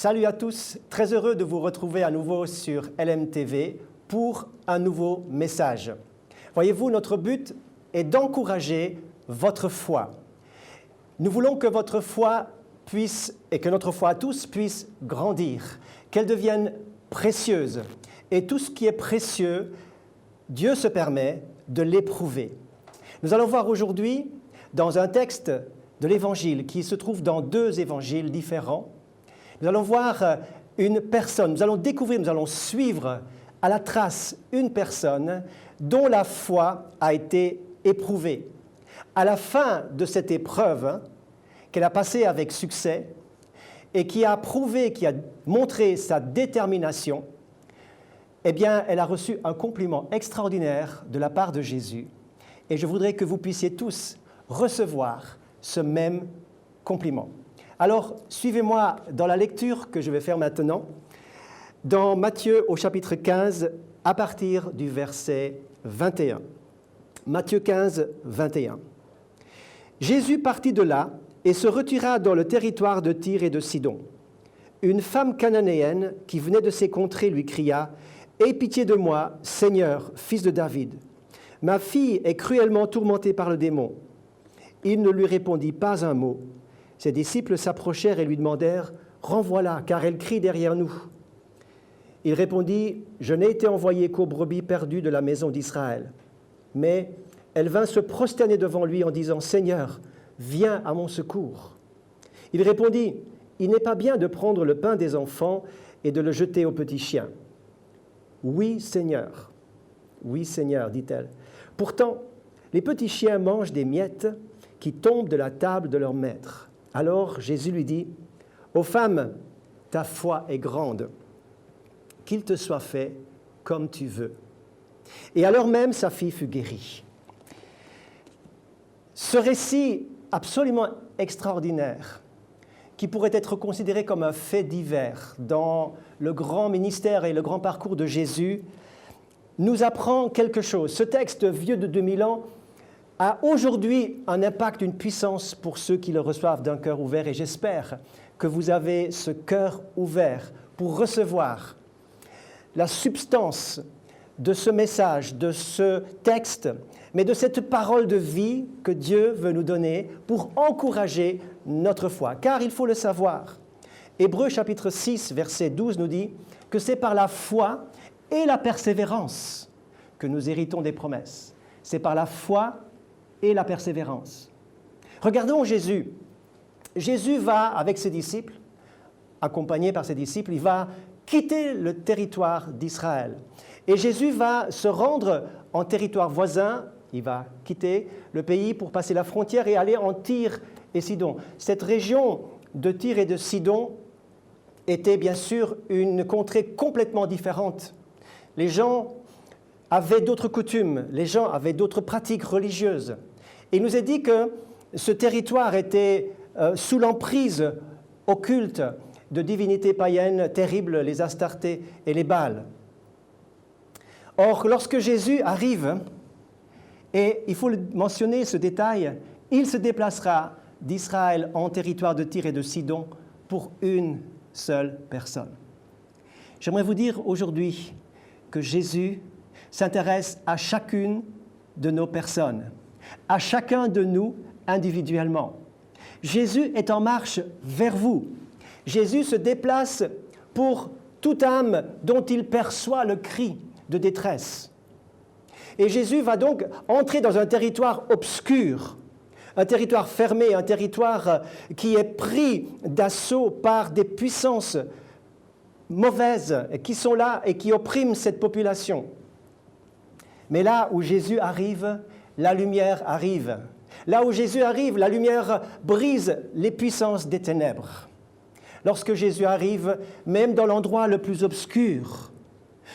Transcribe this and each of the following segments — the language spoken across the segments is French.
Salut à tous, très heureux de vous retrouver à nouveau sur LMTV pour un nouveau message. Voyez-vous, notre but est d'encourager votre foi. Nous voulons que votre foi puisse, et que notre foi à tous puisse grandir, qu'elle devienne précieuse. Et tout ce qui est précieux, Dieu se permet de l'éprouver. Nous allons voir aujourd'hui, dans un texte de l'Évangile qui se trouve dans deux évangiles différents, nous allons voir une personne, nous allons découvrir, nous allons suivre à la trace une personne dont la foi a été éprouvée. À la fin de cette épreuve qu'elle a passée avec succès et qui a prouvé, qui a montré sa détermination, eh bien, elle a reçu un compliment extraordinaire de la part de Jésus. Et je voudrais que vous puissiez tous recevoir ce même compliment. Alors, suivez-moi dans la lecture que je vais faire maintenant, dans Matthieu au chapitre 15, à partir du verset 21. Matthieu 15, 21. Jésus partit de là et se retira dans le territoire de Tyr et de Sidon. Une femme cananéenne qui venait de ces contrées lui cria « Aie pitié de moi, Seigneur, fils de David. Ma fille est cruellement tourmentée par le démon. » Il ne lui répondit pas un mot. Ses disciples s'approchèrent et lui demandèrent « Renvoie-la, car elle crie derrière nous. » Il répondit « Je n'ai été envoyé qu'aux brebis perdues de la maison d'Israël. » Mais elle vint se prosterner devant lui en disant « Seigneur, viens à mon secours. » Il répondit « Il n'est pas bien de prendre le pain des enfants et de le jeter aux petits chiens. »« Oui, Seigneur. »« Oui, Seigneur, dit-elle. Pourtant, les petits chiens mangent des miettes qui tombent de la table de leur maître. » Alors Jésus lui dit « Ô femme, ta foi est grande, qu'il te soit fait comme tu veux. » Et alors même sa fille fut guérie. Ce récit absolument extraordinaire, qui pourrait être considéré comme un fait divers dans le grand ministère et le grand parcours de Jésus, nous apprend quelque chose. Ce texte vieux de 2000 ans a aujourd'hui un impact, une puissance pour ceux qui le reçoivent d'un cœur ouvert. Et j'espère que vous avez ce cœur ouvert pour recevoir la substance de ce message, de ce texte, mais de cette parole de vie que Dieu veut nous donner pour encourager notre foi. Car il faut le savoir, Hébreux chapitre 6, verset 12 nous dit que c'est par la foi et la persévérance que nous héritons des promesses. C'est par la foi et la persévérance. Regardons Jésus. Jésus va avec ses disciples, accompagné par ses disciples, il va quitter le territoire d'Israël. Et Jésus va se rendre en territoire voisin, il va quitter le pays pour passer la frontière et aller en Tyr et Sidon. Cette région de Tyr et de Sidon était bien sûr une contrée complètement différente. Les gens avaient d'autres coutumes, les gens avaient d'autres pratiques religieuses. Et il nous est dit que ce territoire était sous l'emprise occulte de divinités païennes terribles, les Astartés et les Baals. Or, lorsque Jésus arrive, et il faut mentionner ce détail, il se déplacera d'Israël en territoire de Tyr et de Sidon pour une seule personne. J'aimerais vous dire aujourd'hui que Jésus s'intéresse à chacune de nos personnes, à chacun de nous individuellement. Jésus est en marche vers vous. Jésus se déplace pour toute âme dont il perçoit le cri de détresse. Et Jésus va donc entrer dans un territoire obscur, un territoire fermé, un territoire qui est pris d'assaut par des puissances mauvaises qui sont là et qui oppriment cette population. Mais là où Jésus arrive, la lumière arrive. Là où Jésus arrive, la lumière brise les puissances des ténèbres. Lorsque Jésus arrive, même dans l'endroit le plus obscur,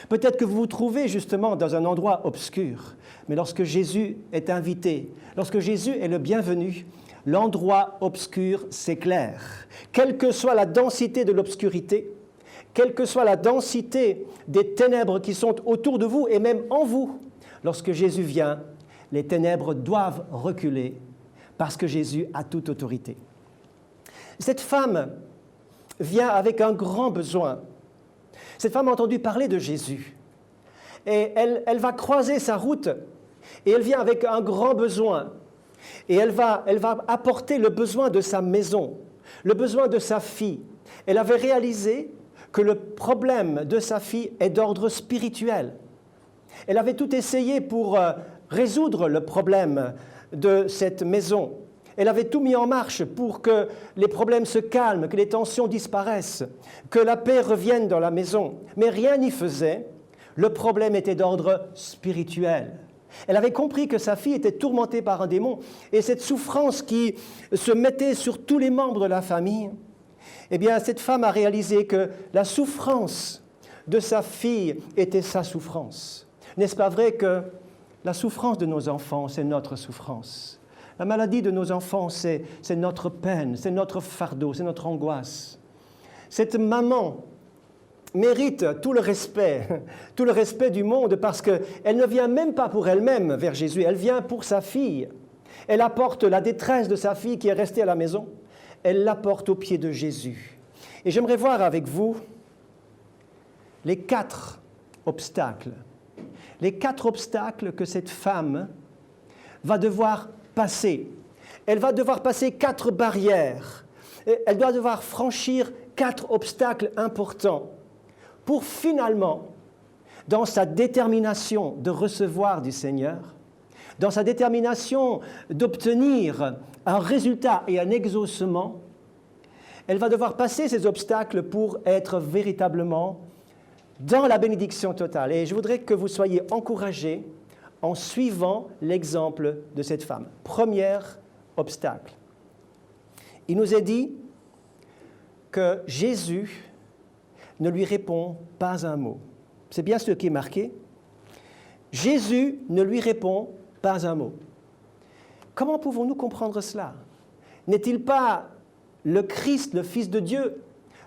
peut-être que vous vous trouvez justement dans un endroit obscur, mais lorsque Jésus est invité, lorsque Jésus est le bienvenu, l'endroit obscur s'éclaire. Quelle que soit la densité de l'obscurité, quelle que soit la densité des ténèbres qui sont autour de vous et même en vous, lorsque Jésus vient, les ténèbres doivent reculer parce que Jésus a toute autorité. Cette femme vient avec un grand besoin. Cette femme a entendu parler de Jésus et elle va croiser sa route et elle vient avec un grand besoin. Et elle va apporter le besoin de sa maison, le besoin de sa fille. Elle avait réalisé que le problème de sa fille est d'ordre spirituel. Elle avait tout essayé pour résoudre le problème de cette maison. Elle avait tout mis en marche pour que les problèmes se calment, que les tensions disparaissent, que la paix revienne dans la maison. Mais rien n'y faisait. Le problème était d'ordre spirituel. Elle avait compris que sa fille était tourmentée par un démon et cette souffrance qui se mettait sur tous les membres de la famille, eh bien, cette femme a réalisé que la souffrance de sa fille était sa souffrance. N'est-ce pas vrai que la souffrance de nos enfants, c'est notre souffrance? La maladie de nos enfants, c'est notre peine, c'est notre fardeau, c'est notre angoisse. Cette maman mérite tout le respect du monde parce qu'elle ne vient même pas pour elle-même vers Jésus, elle vient pour sa fille. Elle apporte la détresse de sa fille qui est restée à la maison, elle l'apporte aux pieds de Jésus. Et j'aimerais voir avec vous les 4 obstacles que cette femme va devoir passer. Elle va devoir passer 4 barrières, elle doit devoir franchir 4 obstacles importants pour finalement, dans sa détermination de recevoir du Seigneur, dans sa détermination d'obtenir un résultat et un exaucement, elle va devoir passer ces obstacles pour être véritablement dans la bénédiction totale. Et je voudrais que vous soyez encouragés en suivant l'exemple de cette femme. Premier obstacle. Il nous est dit que Jésus ne lui répond pas un mot. C'est bien ce qui est marqué. Jésus ne lui répond pas un mot. Comment pouvons-nous comprendre cela? N'est-il pas le Christ, le Fils de Dieu,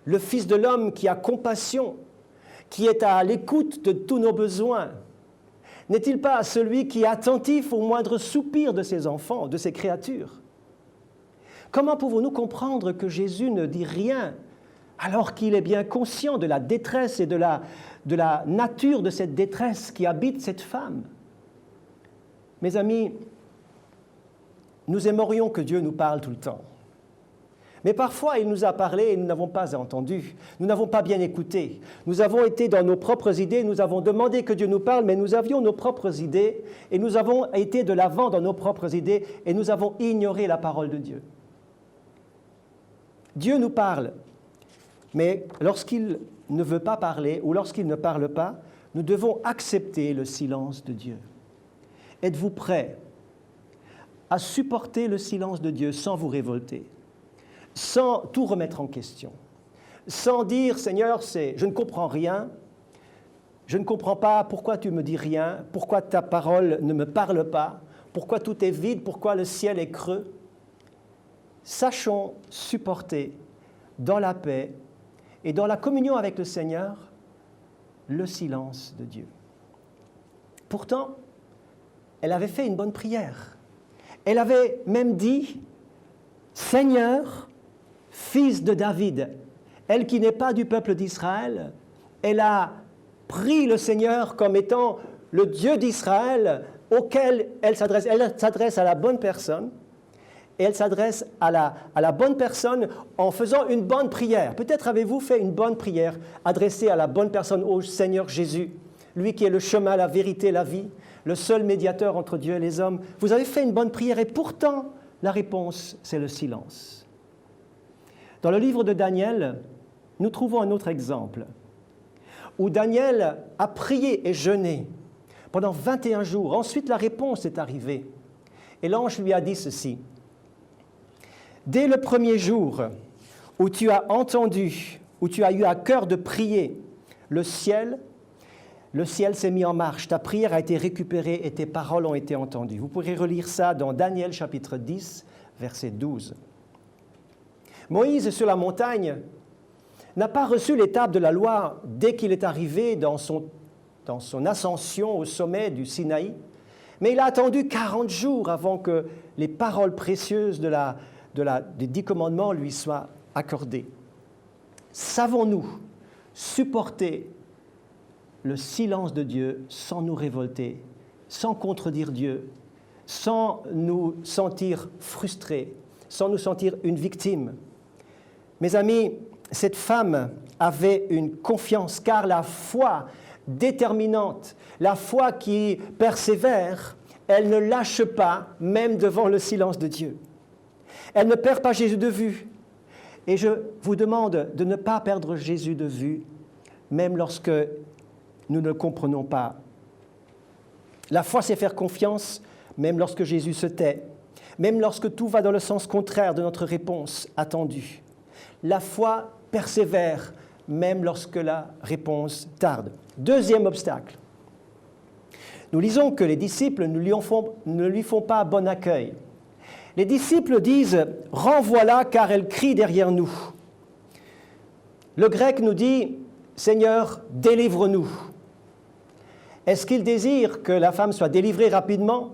le Fils de l'homme qui a compassion, qui est à l'écoute de tous nos besoins? N'est-il pas celui qui est attentif au moindre soupir de ses enfants, de ses créatures? Comment pouvons-nous comprendre que Jésus ne dit rien alors qu'il est bien conscient de la détresse et de la nature de cette détresse qui habite cette femme? Mes amis, nous aimerions que Dieu nous parle tout le temps. Mais parfois, il nous a parlé et nous n'avons pas entendu. Nous n'avons pas bien écouté. Nous avons été dans nos propres idées, nous avons demandé que Dieu nous parle, mais nous avions nos propres idées et nous avons été de l'avant dans nos propres idées et nous avons ignoré la parole de Dieu. Dieu nous parle, mais lorsqu'il ne veut pas parler ou lorsqu'il ne parle pas, nous devons accepter le silence de Dieu. Êtes-vous prêts à supporter le silence de Dieu sans vous révolter, sans tout remettre en question, sans dire « Seigneur, je ne comprends rien, je ne comprends pas pourquoi tu me dis rien, pourquoi ta parole ne me parle pas, pourquoi tout est vide, pourquoi le ciel est creux ?» Sachons supporter dans la paix et dans la communion avec le Seigneur le silence de Dieu. Pourtant, elle avait fait une bonne prière. Elle avait même dit « Seigneur, fils de David ». Elle qui n'est pas du peuple d'Israël, elle a pris le Seigneur comme étant le Dieu d'Israël auquel elle s'adresse. Elle s'adresse à la bonne personne et elle s'adresse à la bonne personne en faisant une bonne prière. Peut-être avez-vous fait une bonne prière adressée à la bonne personne, au Seigneur Jésus, lui qui est le chemin, la vérité, la vie, le seul médiateur entre Dieu et les hommes. Vous avez fait une bonne prière et pourtant, la réponse, c'est le silence. Dans le livre de Daniel, nous trouvons un autre exemple où Daniel a prié et jeûné pendant 21 jours. Ensuite, la réponse est arrivée. Et l'ange lui a dit ceci. « Dès le premier jour où tu as entendu, où tu as eu à cœur de prier, le ciel s'est mis en marche. Ta prière a été récupérée et tes paroles ont été entendues. » Vous pourrez relire ça dans Daniel chapitre 10, verset 12. Moïse, sur la montagne, n'a pas reçu l'étape de la loi dès qu'il est arrivé dans son ascension au sommet du Sinaï, mais il a attendu 40 jours avant que les paroles précieuses des 10 commandements lui soient accordées. savons-nous supporter le silence de Dieu sans nous révolter, sans contredire Dieu, sans nous sentir frustrés, sans nous sentir une victime? Mes amis, cette femme avait une confiance, car la foi déterminante, la foi qui persévère, elle ne lâche pas, même devant le silence de Dieu. Elle ne perd pas Jésus de vue. Et je vous demande de ne pas perdre Jésus de vue, même lorsque nous ne le comprenons pas. La foi, c'est faire confiance, même lorsque Jésus se tait, même lorsque tout va dans le sens contraire de notre réponse attendue. La foi persévère, même lorsque la réponse tarde. Deuxième obstacle. Nous lisons que les disciples ne lui font pas bon accueil. Les disciples disent « Renvoie-la car elle crie derrière nous ». Le grec nous dit « Seigneur, délivre-nous ». Est-ce qu'ils désirent que la femme soit délivrée rapidement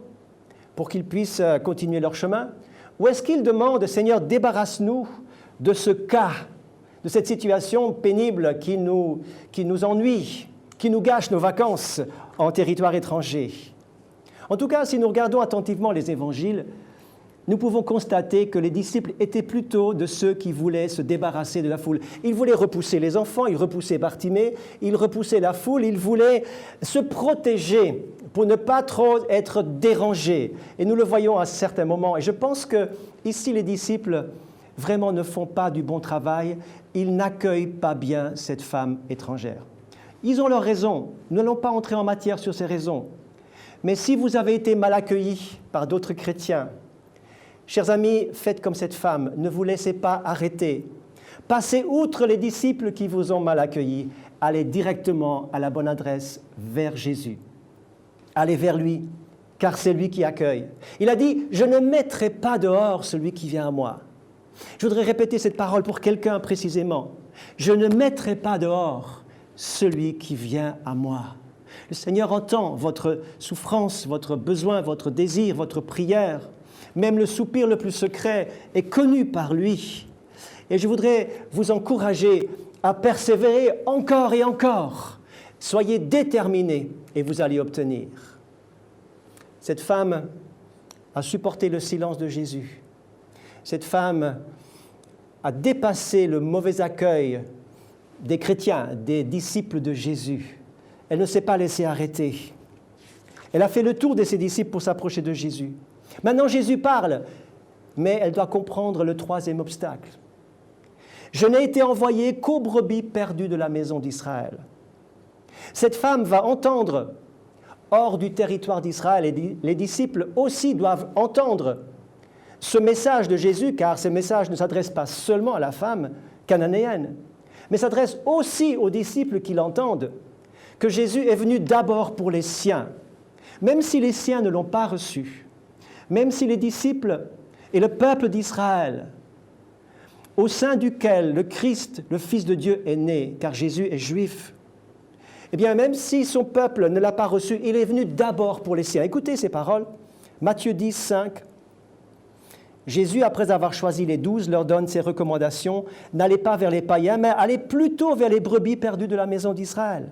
pour qu'ils puissent continuer leur chemin? Ou est-ce qu'ils demandent « Seigneur, débarrasse-nous de ce cas, de cette situation pénible qui nous ennuie, qui nous gâche nos vacances en territoire étranger ». En tout cas, si nous regardons attentivement les évangiles, nous pouvons constater que les disciples étaient plutôt de ceux qui voulaient se débarrasser de la foule. Ils voulaient repousser les enfants, ils repoussaient Bartimée, ils repoussaient la foule, ils voulaient se protéger pour ne pas trop être dérangés. Et nous le voyons à certains moments. Et je pense que ici, les disciples vraiment ne font pas du bon travail. Ils n'accueillent pas bien cette femme étrangère. Ils ont leurs raisons. Nous n'allons pas entrer en matière sur ces raisons. Mais si vous avez été mal accueillis par d'autres chrétiens, chers amis, faites comme cette femme, ne vous laissez pas arrêter. Passez outre les disciples qui vous ont mal accueillis, allez directement à la bonne adresse vers Jésus. Allez vers lui, car c'est lui qui accueille. Il a dit « Je ne mettrai pas dehors celui qui vient à moi ». Je voudrais répéter cette parole pour quelqu'un précisément. « Je ne mettrai pas dehors celui qui vient à moi ». Le Seigneur entend votre souffrance, votre besoin, votre désir, votre prière. Même le soupir le plus secret est connu par lui. Et je voudrais vous encourager à persévérer encore et encore. Soyez déterminés et vous allez obtenir. Cette femme a supporté le silence de Jésus. Cette femme a dépassé le mauvais accueil des chrétiens, des disciples de Jésus. Elle ne s'est pas laissée arrêter. Elle a fait le tour de ses disciples pour s'approcher de Jésus. Maintenant, Jésus parle, mais elle doit comprendre le troisième obstacle. Je n'ai été envoyé qu'aux brebis perdues de la maison d'Israël. Cette femme va entendre, hors du territoire d'Israël, et les disciples aussi doivent entendre ce message de Jésus, car ce message ne s'adresse pas seulement à la femme cananéenne, mais s'adresse aussi aux disciples qui l'entendent, que Jésus est venu d'abord pour les siens, même si les siens ne l'ont pas reçu. Même si les disciples et le peuple d'Israël, au sein duquel le Christ, le Fils de Dieu, est né, car Jésus est juif, eh bien, même si son peuple ne l'a pas reçu, il est venu d'abord pour les siens. Écoutez ces paroles. Matthieu 10, 5. Jésus, après avoir choisi les 12, leur donne ces recommandations. N'allez pas vers les païens, mais allez plutôt vers les brebis perdues de la maison d'Israël.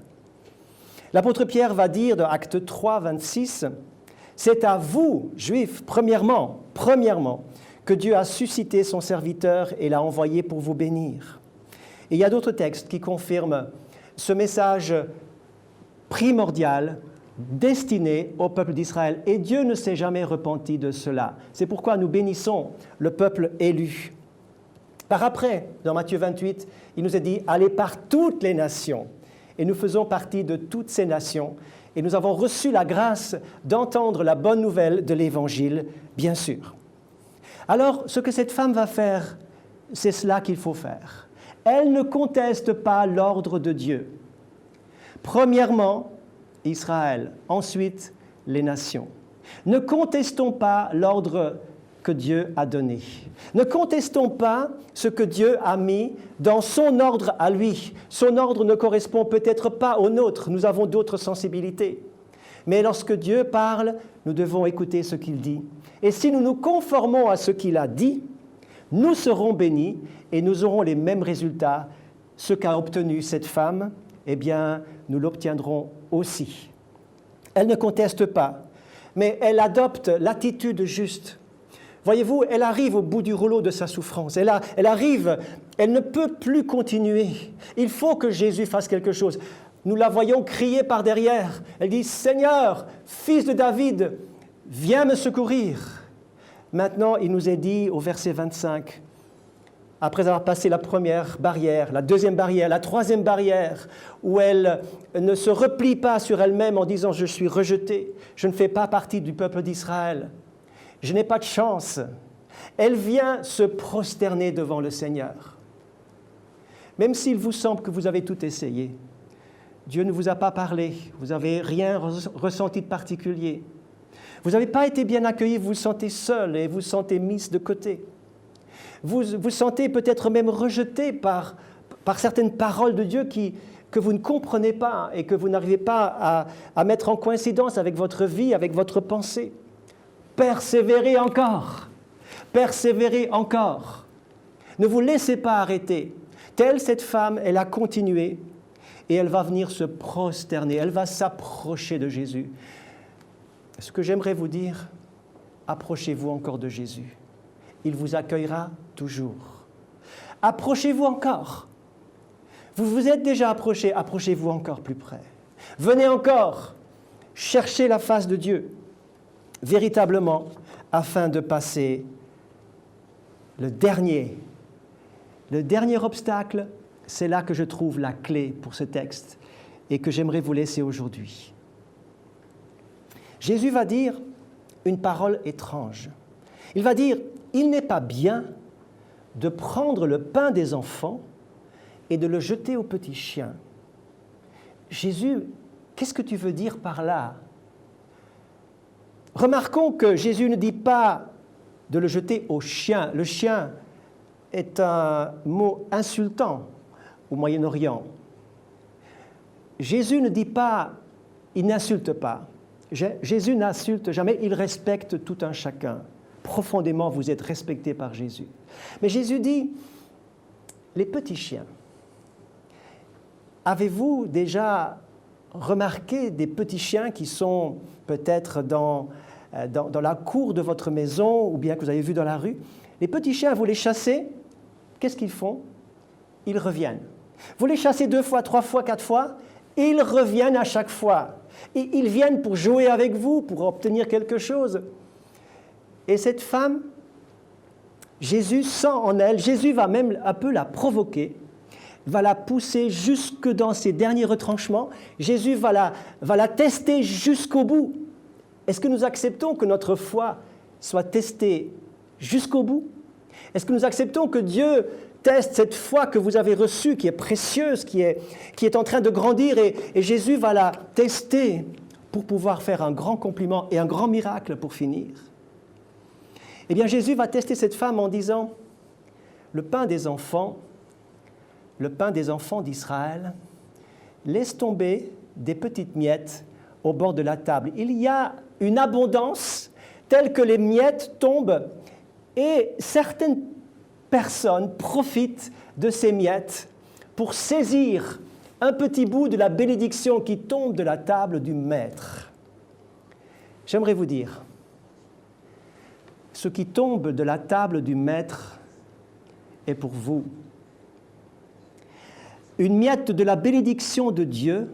L'apôtre Pierre va dire dans Acte 3, 26, « C'est à vous, Juifs, premièrement, que Dieu a suscité son serviteur et l'a envoyé pour vous bénir. » Et il y a d'autres textes qui confirment ce message primordial destiné au peuple d'Israël. Et Dieu ne s'est jamais repenti de cela. C'est pourquoi nous bénissons le peuple élu. Par après, dans Matthieu 28, il nous est dit « Allez par toutes les nations ». Et nous faisons partie de toutes ces nations. Et nous avons reçu la grâce d'entendre la bonne nouvelle de l'Évangile, bien sûr. Alors, ce que cette femme va faire, c'est cela qu'il faut faire. Elle ne conteste pas l'ordre de Dieu. Premièrement, Israël. Ensuite, les nations. Ne contestons pas l'ordre que Dieu a donné. Ne contestons pas ce que Dieu a mis dans son ordre à lui. Son ordre ne correspond peut-être pas au nôtre. Nous avons d'autres sensibilités. Mais lorsque Dieu parle, nous devons écouter ce qu'il dit. Et si nous nous conformons à ce qu'il a dit, nous serons bénis et nous aurons les mêmes résultats ce qu'a obtenu cette femme, eh bien, nous l'obtiendrons aussi. Elle ne conteste pas, mais elle adopte l'attitude juste. Voyez-vous, elle arrive au bout du rouleau de sa souffrance. Elle arrive, elle ne peut plus continuer. Il faut que Jésus fasse quelque chose. Nous la voyons crier par derrière. Elle dit « Seigneur, fils de David, viens me secourir ». Maintenant, il nous est dit au verset 25, après avoir passé la première barrière, la deuxième barrière, la troisième barrière, où elle ne se replie pas sur elle-même en disant « Je suis rejetée, je ne fais pas partie du peuple d'Israël, je n'ai pas de chance ». Elle vient se prosterner devant le Seigneur. Même s'il vous semble que vous avez tout essayé, Dieu ne vous a pas parlé, vous n'avez rien ressenti de particulier. Vous n'avez pas été bien accueilli, vous vous sentez seul et vous vous sentez mis de côté. Vous vous sentez peut-être même rejeté par certaines paroles de Dieu que vous ne comprenez pas et que vous n'arrivez pas à mettre en coïncidence avec votre vie, avec votre pensée. Persévérez encore, persévérez encore. Ne vous laissez pas arrêter. Telle cette femme, elle a continué et elle va venir se prosterner, elle va s'approcher de Jésus. Ce que j'aimerais vous dire, approchez-vous encore de Jésus. Il vous accueillera toujours. Approchez-vous encore. Vous vous êtes déjà approché, approchez-vous encore plus près. Venez encore chercher la face de Dieu, véritablement, afin de passer le dernier obstacle. C'est là que je trouve la clé pour ce texte et que j'aimerais vous laisser aujourd'hui. Jésus va dire une parole étrange. Il va dire « Il n'est pas bien de prendre le pain des enfants et de le jeter aux petits chiens. » Jésus, qu'est-ce que tu veux dire par là? Remarquons que Jésus ne dit pas de le jeter aux chiens. Le chien est un mot insultant au Moyen-Orient. Jésus ne dit pas, il n'insulte pas. Jésus n'insulte jamais, il respecte tout un chacun. Profondément, vous êtes respectés par Jésus. Mais Jésus dit, les petits chiens, avez-vous déjà remarqué des petits chiens qui sont peut-être dans la cour de votre maison ou bien que vous avez vu dans la rue? Les petits chiens, vous les chassez, qu'est-ce qu'ils font? Ils reviennent. Vous les chassez 2 fois, 3 fois, 4 fois, ils reviennent à chaque fois. Et ils viennent pour jouer avec vous, pour obtenir quelque chose. Et cette femme, Jésus sent en elle, Jésus va même un peu la provoquer, va la pousser jusque dans ses derniers retranchements. Jésus va la tester jusqu'au bout. Est-ce que nous acceptons que notre foi soit testée jusqu'au bout? Est-ce que nous acceptons que Dieu teste cette foi que vous avez reçue, qui est précieuse, qui est en train de grandir, et Jésus va la tester pour pouvoir faire un grand compliment et un grand miracle pour finir? Eh bien, Jésus va tester cette femme en disant, le pain des enfants d'Israël, laisse tomber des petites miettes au bord de la table. Il y a une abondance telle que les miettes tombent et certaines personnes profitent de ces miettes pour saisir un petit bout de la bénédiction qui tombe de la table du Maître. J'aimerais vous dire, ce qui tombe de la table du Maître est pour vous. Une miette de la bénédiction de Dieu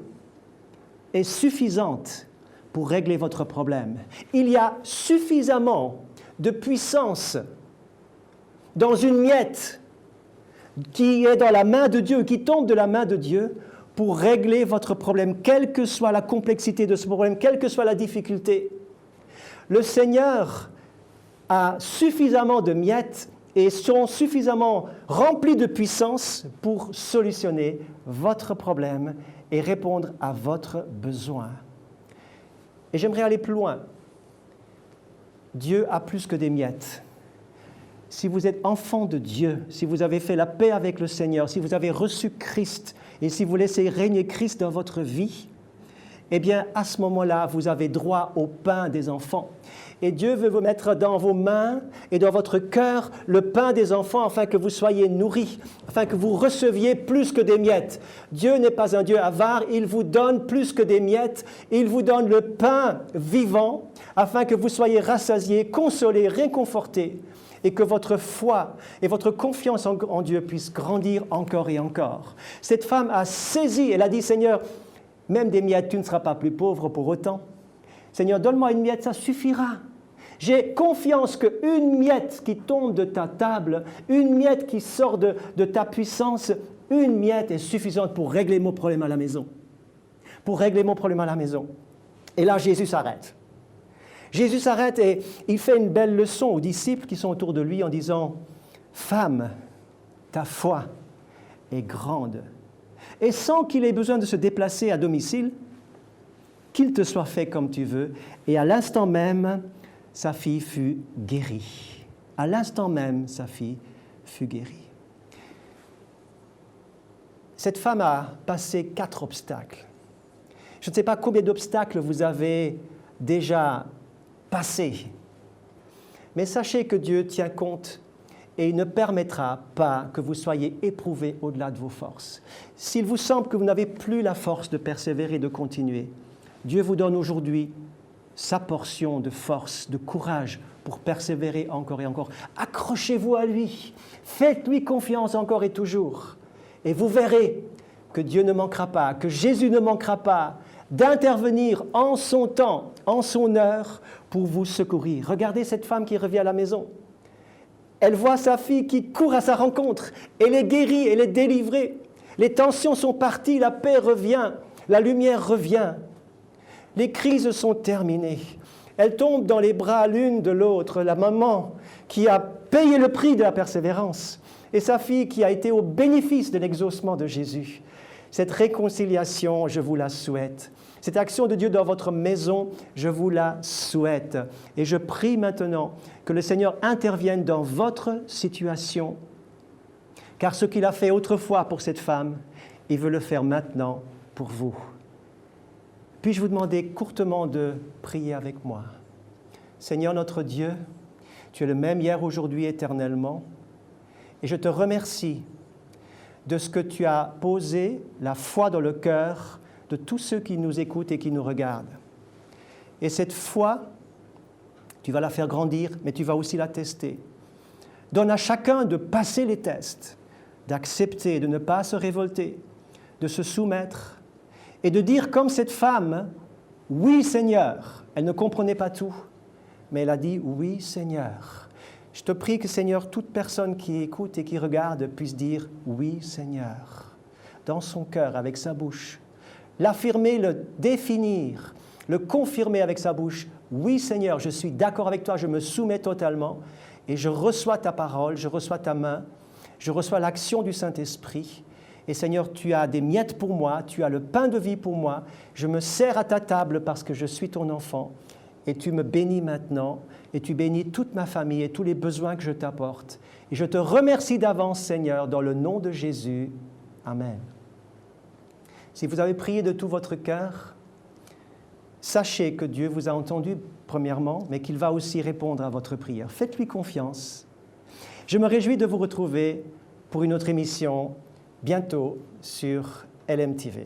est suffisante pour régler votre problème. Il y a suffisamment de puissance dans une miette qui est dans la main de Dieu, qui tombe de la main de Dieu, pour régler votre problème, quelle que soit la complexité de ce problème, quelle que soit la difficulté. Le Seigneur a suffisamment de miettes et sont suffisamment remplis de puissance pour solutionner votre problème et répondre à votre besoin. Et j'aimerais aller plus loin. Dieu a plus que des miettes. Si vous êtes enfant de Dieu, si vous avez fait la paix avec le Seigneur, si vous avez reçu Christ et si vous laissez régner Christ dans votre vie, eh bien, à ce moment-là, vous avez droit au pain des enfants. Et Dieu veut vous mettre dans vos mains et dans votre cœur le pain des enfants afin que vous soyez nourris, afin que vous receviez plus que des miettes. Dieu n'est pas un Dieu avare, il vous donne plus que des miettes, il vous donne le pain vivant afin que vous soyez rassasiés, consolés, réconfortés et que votre foi et votre confiance en Dieu puissent grandir encore et encore. Cette femme a saisi, elle a dit, Seigneur, même des miettes, tu ne seras pas plus pauvre pour autant. Seigneur, donne-moi une miette, ça suffira. J'ai confiance qu'une miette qui tombe de ta table, une miette qui sort de ta puissance, une miette est suffisante pour régler mon problème à la maison. Pour régler mon problème à la maison. Et là, Jésus s'arrête. Jésus s'arrête et il fait une belle leçon aux disciples qui sont autour de lui en disant « Femme, ta foi est grande. » Et sans qu'il ait besoin de se déplacer à domicile, qu'il te soit fait comme tu veux. Et à l'instant même, sa fille fut guérie. À l'instant même, sa fille fut guérie. Cette femme a passé 4 obstacles. Je ne sais pas combien d'obstacles vous avez déjà passés, mais sachez que Dieu tient compte et il ne permettra pas que vous soyez éprouvés au-delà de vos forces. S'il vous semble que vous n'avez plus la force de persévérer, de continuer, Dieu vous donne aujourd'hui sa portion de force, de courage pour persévérer encore et encore. Accrochez-vous à lui, faites-lui confiance encore et toujours. Et vous verrez que Dieu ne manquera pas, que Jésus ne manquera pas d'intervenir en son temps, en son heure, pour vous secourir. Regardez cette femme qui revient à la maison. Elle voit sa fille qui court à sa rencontre. Elle est guérie, elle est délivrée. Les tensions sont parties, la paix revient, la lumière revient. Les crises sont terminées. Elle tombe dans les bras l'une de l'autre, la maman qui a payé le prix de la persévérance et sa fille qui a été au bénéfice de l'exaucement de Jésus. Cette réconciliation, je vous la souhaite. Cette action de Dieu dans votre maison, je vous la souhaite. Et je prie maintenant que le Seigneur intervienne dans votre situation. Car ce qu'il a fait autrefois pour cette femme, il veut le faire maintenant pour vous. Puis-je vous demander courtement de prier avec moi? Seigneur notre Dieu, tu es le même hier, aujourd'hui, éternellement. Et je te remercie de ce que tu as posé la foi dans le cœur de tous ceux qui nous écoutent et qui nous regardent. Et cette foi, tu vas la faire grandir, mais tu vas aussi la tester. Donne à chacun de passer les tests, d'accepter, de ne pas se révolter, de se soumettre et de dire comme cette femme, « Oui Seigneur ». Elle ne comprenait pas tout, mais elle a dit « Oui Seigneur ». Je te prie que Seigneur, toute personne qui écoute et qui regarde puisse dire « Oui Seigneur » dans son cœur, avec sa bouche. L'affirmer, le définir, le confirmer avec sa bouche. Oui Seigneur, je suis d'accord avec toi, je me soumets totalement et je reçois ta parole, je reçois ta main, je reçois l'action du Saint-Esprit. Et Seigneur, tu as des miettes pour moi, tu as le pain de vie pour moi. Je me sers à ta table parce que je suis ton enfant. Et tu me bénis maintenant, et tu bénis toute ma famille et tous les besoins que je t'apporte. Et je te remercie d'avance, Seigneur, dans le nom de Jésus. Amen. Si vous avez prié de tout votre cœur, sachez que Dieu vous a entendu premièrement, mais qu'il va aussi répondre à votre prière. Faites-lui confiance. Je me réjouis de vous retrouver pour une autre émission bientôt sur LMTV.